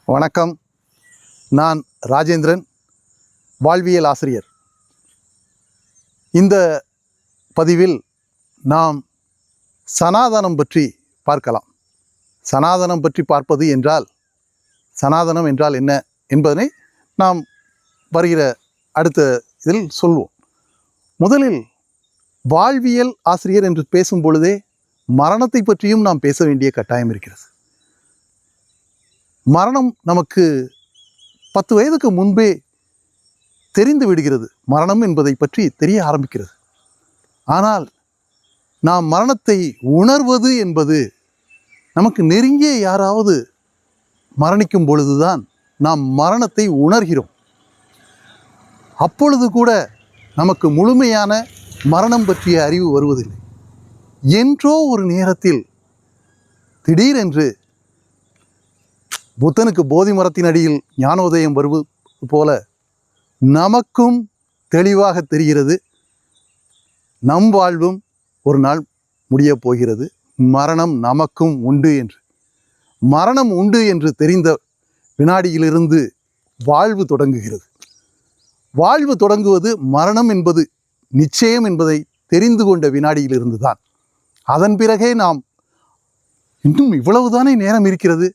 வணக்கம். நான் ராஜேந்திரன், வாழ்வியல் ஆசிரியர். இந்த பதிவில் நாம் சனாதனம் பற்றி பார்க்கலாம். சனாதனம் பற்றி பார்ப்பது என்றால், சனாதனம் என்றால் என்ன என்பதனை நாம் வருகிற அடுத்த இதில் சொல்வோம். முதலில் வாழ்வியல் ஆசிரியர் என்று பேசும் பொழுதே மரணத்தை பற்றியும் நாம் பேச வேண்டிய கட்டாயம் இருக்கிறது. மரணம் நமக்கு 10 வயதுக்கு முன்பே தெரிந்து விடுகிறது. மரணம் என்பதை பற்றி தெரிய ஆரம்பிக்கிறது. ஆனால் நாம் மரணத்தை உணர்வது என்பது நமக்கு நெருங்கிய யாராவது மரணிக்கும் பொழுதுதான் நாம் மரணத்தை உணர்கிறோம். அப்பொழுது கூட நமக்கு முழுமையான மரணம் பற்றிய அறிவு வருவதில்லை. என்றோ ஒரு நேரத்தில் திடீரென்று புத்தனுக்கு போதி மரத்தின் அடியில் ஞானோதயம் வருவது போல நமக்கும் தெளிவாக தெரிகிறது, நம் வாழ்வும் ஒரு நாள் முடியப் போகிறது, மரணம் நமக்கும் உண்டு என்று. மரணம் உண்டு என்று தெரிந்த வினாடியிலிருந்து வாழ்வு தொடங்குகிறது. வாழ்வு தொடங்குவது மரணம் என்பது நிச்சயம் என்பதை தெரிந்து கொண்ட வினாடியிலிருந்து தான். அதன் பிறகே நாம் இன்னும் இவ்வளவுதானே நேரம் இருக்கிறது,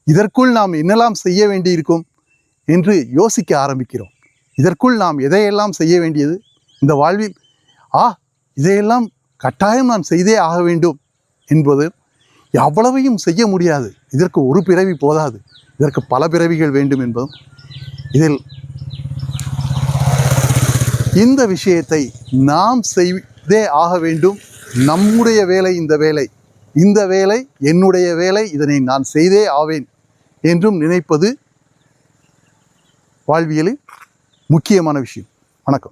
இதற்குள் நாம் என்னெல்லாம் செய்ய வேண்டியிருக்கும் என்று யோசிக்க ஆரம்பிக்கிறோம். இதற்குள் நாம் எதையெல்லாம் செய்ய வேண்டியது இந்த வாழ்வில், இதையெல்லாம் கட்டாயம் நான் செய்தே ஆக வேண்டும் என்பது அவ்வளவையும் செய்ய முடியாது. இதற்கு ஒரு பிறவி போதாது, இதற்கு பல பிறவிகள் வேண்டும் என்பதும் இதில் இந்த விஷயத்தை நாம் செய்தே ஆக வேண்டும். நம்முடைய வேலை இந்த வேலை என்னுடைய வேலை, இதனை நான் செய்தே ஆவேன் என்றும் நினைப்பது வாழ்வியலில் முக்கியமான விஷயம். வணக்கம்.